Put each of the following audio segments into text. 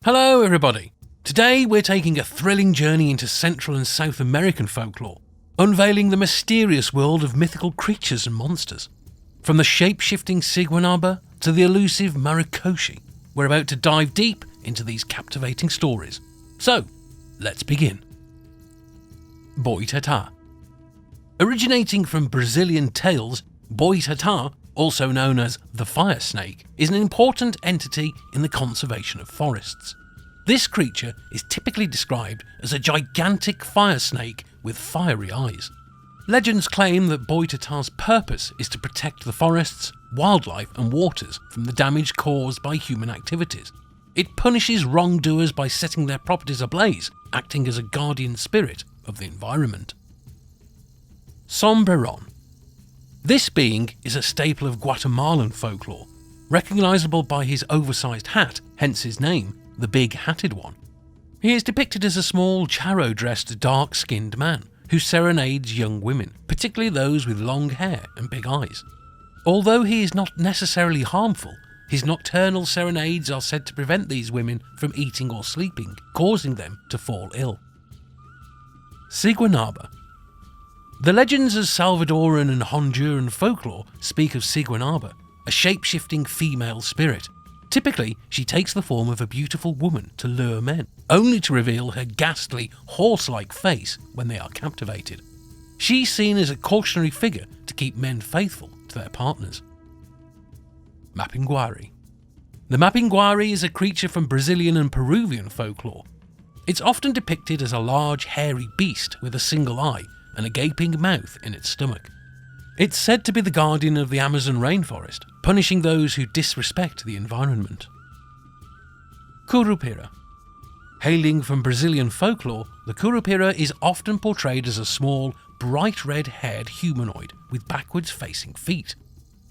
Hello everybody! Today we're taking a thrilling journey into Central and South American folklore, unveiling the mysterious world of mythical creatures and monsters. From the shape-shifting Siguanaba to the elusive Maricoshi, we're about to dive deep into these captivating stories. So, let's begin. Boitatá. Originating from Brazilian tales, Boitatá, also known as the fire snake, is an important entity in the conservation of forests. This creature is typically described as a gigantic fire snake with fiery eyes. Legends claim that Boitatá's purpose is to protect the forests, wildlife and waters from the damage caused by human activities. It punishes wrongdoers by setting their properties ablaze, acting as a guardian spirit of the environment. Sombrerón. This being is a staple of Guatemalan folklore, recognisable by his oversized hat, hence his name, the Big Hatted One. He is depicted as a small, charro-dressed, dark-skinned man who serenades young women, particularly those with long hair and big eyes. Although he is not necessarily harmful, his nocturnal serenades are said to prevent these women from eating or sleeping, causing them to fall ill. Siguanaba. The legends of Salvadoran and Honduran folklore speak of Siguanaba, a shape-shifting female spirit. Typically, she takes the form of a beautiful woman to lure men, only to reveal her ghastly, horse-like face when they are captivated. She's seen as a cautionary figure to keep men faithful to their partners. Mapinguari. The Mapinguari is a creature from Brazilian and Peruvian folklore. It's often depicted as a large, hairy beast with a single eye and a gaping mouth in its stomach. It's said to be the guardian of the Amazon rainforest, punishing those who disrespect the environment. Curupira. Hailing from Brazilian folklore, the Curupira is often portrayed as a small, bright red-haired humanoid with backwards-facing feet.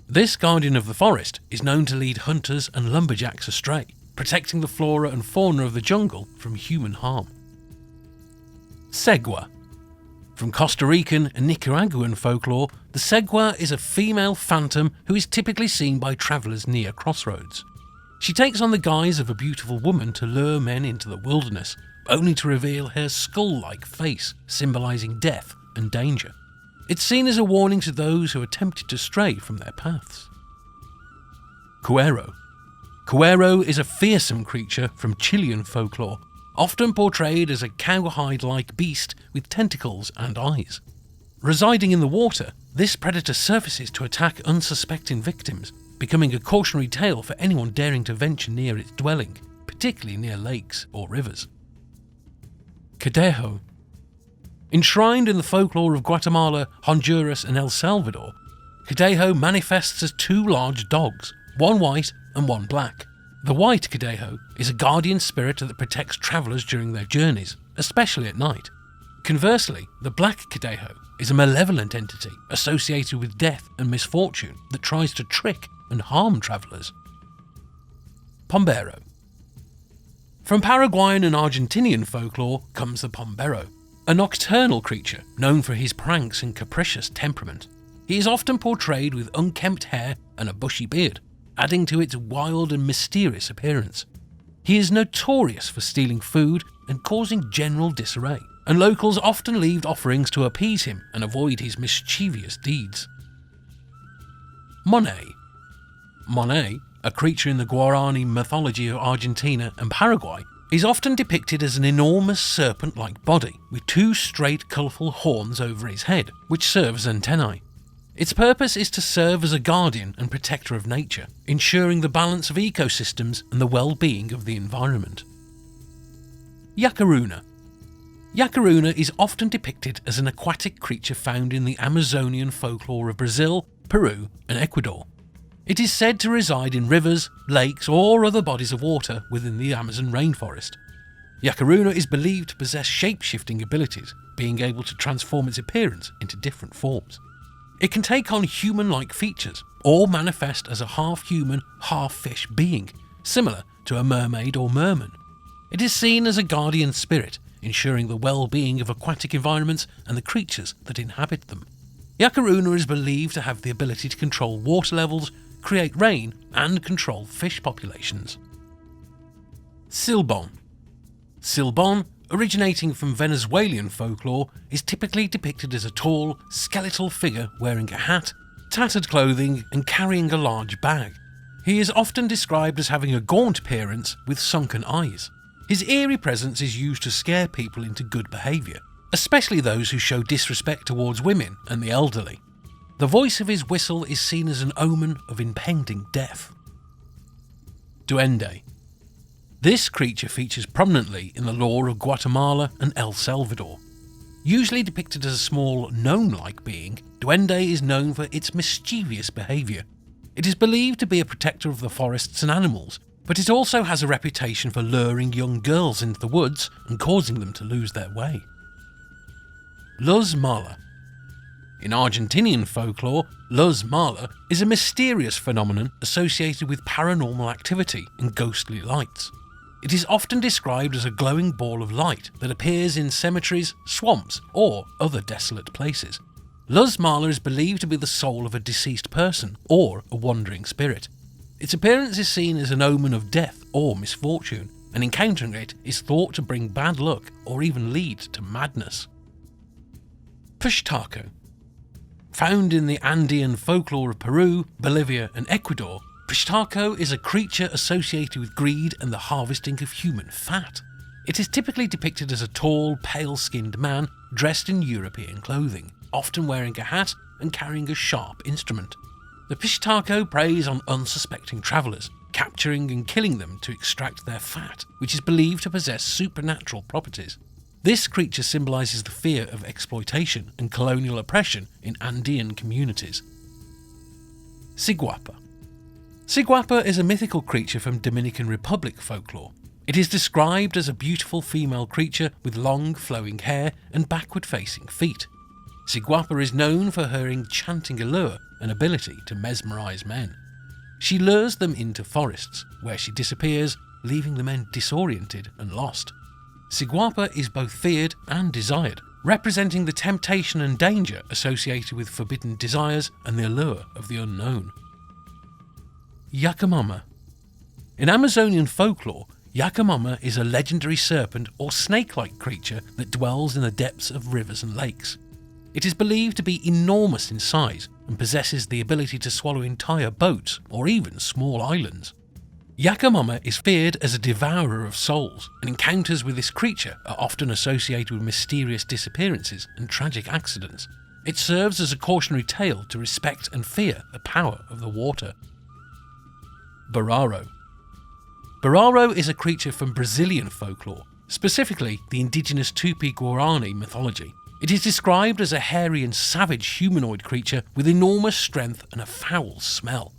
This guardian of the forest is known to lead hunters and lumberjacks astray, protecting the flora and fauna of the jungle from human harm. Cegua. From Costa Rican and Nicaraguan folklore, the Cegua is a female phantom who is typically seen by travellers near crossroads. She takes on the guise of a beautiful woman to lure men into the wilderness, only to reveal her skull-like face, symbolising death and danger. It's seen as a warning to those who are tempted to stray from their paths. Cuero. Cuero is a fearsome creature from Chilean folklore, often portrayed as a cowhide-like beast with tentacles and eyes. Residing in the water, this predator surfaces to attack unsuspecting victims, becoming a cautionary tale for anyone daring to venture near its dwelling, particularly near lakes or rivers. Cadejo. Enshrined in the folklore of Guatemala, Honduras and El Salvador, Cadejo manifests as two large dogs, one white and one black. The white Cadejo is a guardian spirit that protects travellers during their journeys, especially at night. Conversely, the black Cadejo is a malevolent entity associated with death and misfortune that tries to trick and harm travellers. Pombero. From Paraguayan and Argentinian folklore comes the Pombero, a nocturnal creature known for his pranks and capricious temperament. He is often portrayed with unkempt hair and a bushy beard, adding to its wild and mysterious appearance. He is notorious for stealing food and causing general disarray, and locals often leave offerings to appease him and avoid his mischievous deeds. Moñái. Moñái, a creature in the Guaraní mythology of Argentina and Paraguay, is often depicted as an enormous serpent-like body with two straight, colourful horns over his head, which serve as antennae. Its purpose is to serve as a guardian and protector of nature, ensuring the balance of ecosystems and the well-being of the environment. Yacaruna. Yacaruna is often depicted as an aquatic creature found in the Amazonian folklore of Brazil, Peru and Ecuador. It is said to reside in rivers, lakes or other bodies of water within the Amazon rainforest. Yacaruna is believed to possess shape-shifting abilities, being able to transform its appearance into different forms. It can take on human-like features or manifest as a half-human, half-fish being, similar to a mermaid or merman. It is seen as a guardian spirit, ensuring the well-being of aquatic environments and the creatures that inhabit them. Yacaruna is believed to have the ability to control water levels, create rain, and control fish populations. Silbón. Silbón, originating from Venezuelan folklore, is typically depicted as a tall, skeletal figure wearing a hat, tattered clothing and carrying a large bag. He is often described as having a gaunt appearance with sunken eyes. His eerie presence is used to scare people into good behaviour, especially those who show disrespect towards women and the elderly. The voice of his whistle is seen as an omen of impending death. Duende. This creature features prominently in the lore of Guatemala and El Salvador. Usually depicted as a small gnome-like being, Duende is known for its mischievous behaviour. It is believed to be a protector of the forests and animals, but it also has a reputation for luring young girls into the woods and causing them to lose their way. Luz Mala. In Argentinian folklore, Luz Mala is a mysterious phenomenon associated with paranormal activity and ghostly lights. It is often described as a glowing ball of light that appears in cemeteries, swamps, or other desolate places. Luz Mala is believed to be the soul of a deceased person or a wandering spirit. Its appearance is seen as an omen of death or misfortune, and encountering it is thought to bring bad luck or even lead to madness. Pishtaco. Found in the Andean folklore of Peru, Bolivia and Ecuador, Pishtaco is a creature associated with greed and the harvesting of human fat. It is typically depicted as a tall, pale-skinned man dressed in European clothing, often wearing a hat and carrying a sharp instrument. The Pishtaco preys on unsuspecting travellers, capturing and killing them to extract their fat, which is believed to possess supernatural properties. This creature symbolises the fear of exploitation and colonial oppression in Andean communities. Siguapa. Siguapa is a mythical creature from Dominican Republic folklore. It is described as a beautiful female creature with long flowing hair and backward-facing feet. Siguapa is known for her enchanting allure and ability to mesmerise men. She lures them into forests, where she disappears, leaving the men disoriented and lost. Siguapa is both feared and desired, representing the temptation and danger associated with forbidden desires and the allure of the unknown. Yakamama. In Amazonian folklore, Yakamama is a legendary serpent or snake-like creature that dwells in the depths of rivers and lakes. It is believed to be enormous in size and possesses the ability to swallow entire boats or even small islands. Yakamama is feared as a devourer of souls, and encounters with this creature are often associated with mysterious disappearances and tragic accidents. It serves as a cautionary tale to respect and fear the power of the water. Bararo. Bararo is a creature from Brazilian folklore, specifically the indigenous Tupi-Guarani mythology. It is described as a hairy and savage humanoid creature with enormous strength and a foul smell.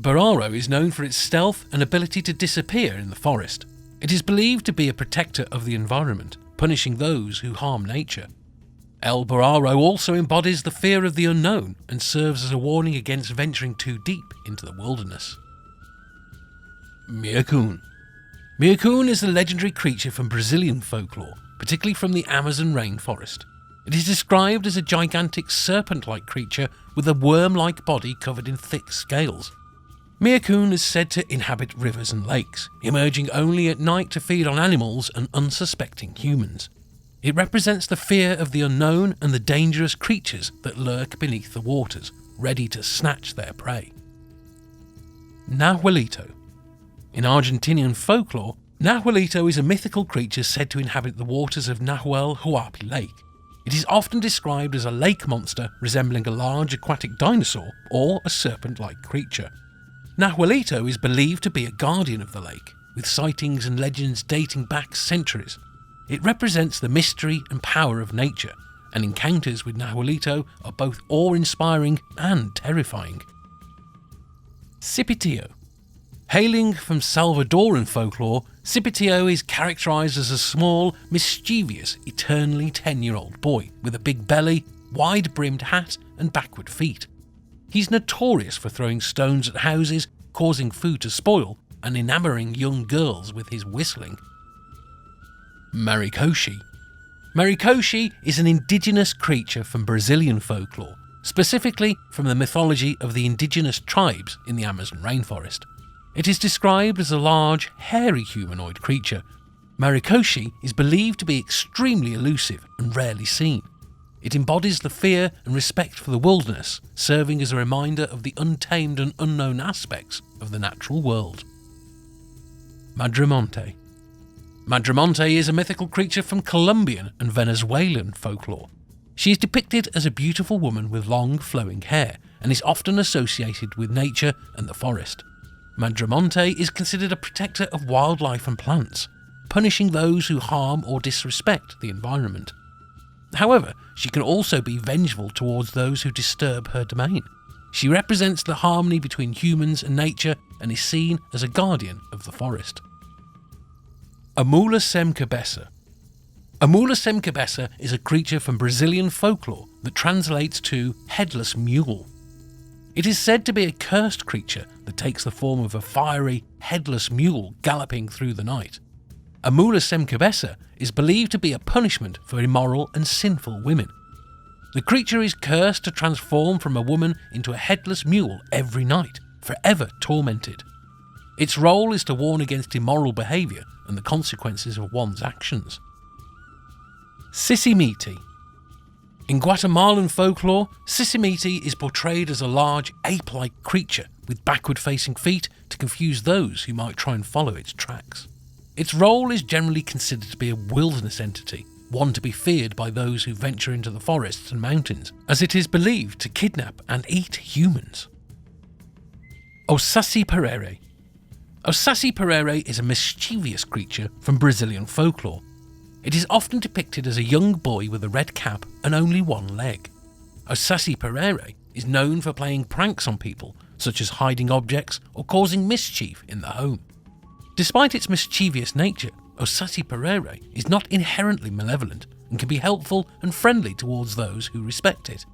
Bararo is known for its stealth and ability to disappear in the forest. It is believed to be a protector of the environment, punishing those who harm nature. El Bararo also embodies the fear of the unknown and serves as a warning against venturing too deep into the wilderness. Myakun. Myakun is a legendary creature from Brazilian folklore, particularly from the Amazon rainforest. It is described as a gigantic serpent-like creature with a worm-like body covered in thick scales. Myakun is said to inhabit rivers and lakes, emerging only at night to feed on animals and unsuspecting humans. It represents the fear of the unknown and the dangerous creatures that lurk beneath the waters, ready to snatch their prey. Nahuelito. In Argentinian folklore, Nahuelito is a mythical creature said to inhabit the waters of Nahuel Huapi Lake. It is often described as a lake monster resembling a large aquatic dinosaur or a serpent-like creature. Nahuelito is believed to be a guardian of the lake, with sightings and legends dating back centuries. It represents the mystery and power of nature, and encounters with Nahuelito are both awe-inspiring and terrifying. Cipitio. Hailing from Salvadoran folklore, Cipitio is characterised as a small, mischievous, eternally 10-year-old boy with a big belly, wide-brimmed hat and backward feet. He's notorious for throwing stones at houses, causing food to spoil, and enamouring young girls with his whistling. Maricoshi. Maricoshi is an indigenous creature from Brazilian folklore, specifically from the mythology of the indigenous tribes in the Amazon rainforest. It is described as a large, hairy humanoid creature. Marikoshi is believed to be extremely elusive and rarely seen. It embodies the fear and respect for the wilderness, serving as a reminder of the untamed and unknown aspects of the natural world. Madremonte. Madremonte is a mythical creature from Colombian and Venezuelan folklore. She is depicted as a beautiful woman with long, flowing hair and is often associated with nature and the forest. Madremonte is considered a protector of wildlife and plants, punishing those who harm or disrespect the environment. However, she can also be vengeful towards those who disturb her domain. She represents the harmony between humans and nature and is seen as a guardian of the forest. Amula Sem Cabeça. Amula Sem Cabeça is a creature from Brazilian folklore that translates to headless mule. It is said to be a cursed creature that takes the form of a fiery, headless mule galloping through the night. Amula Sem Cabeça is believed to be a punishment for immoral and sinful women. The creature is cursed to transform from a woman into a headless mule every night, forever tormented. Its role is to warn against immoral behaviour and the consequences of one's actions. Sisimiti. In Guatemalan folklore, Sisimiti is portrayed as a large, ape-like creature with backward-facing feet to confuse those who might try and follow its tracks. Its role is generally considered to be a wilderness entity, one to be feared by those who venture into the forests and mountains, as it is believed to kidnap and eat humans. Osaci Perere. Osaci Perere is a mischievous creature from Brazilian folklore. It is often depicted as a young boy with a red cap and only one leg. Osaci Perere is known for playing pranks on people, such as hiding objects or causing mischief in the home. Despite its mischievous nature, Osaci Perere is not inherently malevolent and can be helpful and friendly towards those who respect it.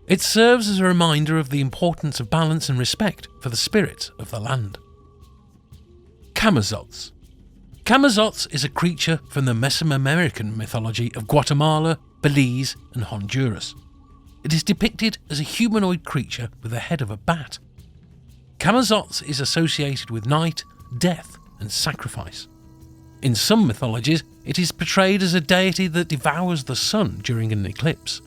It serves as a reminder of the importance of balance and respect for the spirits of the land. Camazotz. Camazotz is a creature from the Mesoamerican mythology of Guatemala, Belize and Honduras. It is depicted as a humanoid creature with the head of a bat. Camazotz is associated with night, death and sacrifice. In some mythologies, it is portrayed as a deity that devours the sun during an eclipse.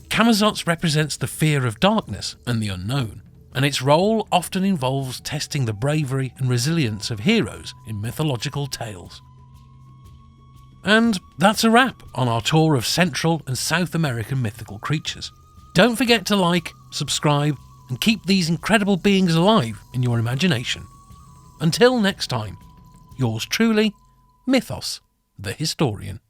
Camazotz represents the fear of darkness and the unknown, and its role often involves testing the bravery and resilience of heroes in mythological tales. And that's a wrap on our tour of Central and South American mythical creatures. Don't forget to like, subscribe, and keep these incredible beings alive in your imagination. Until next time, yours truly, Mythos, the Historian.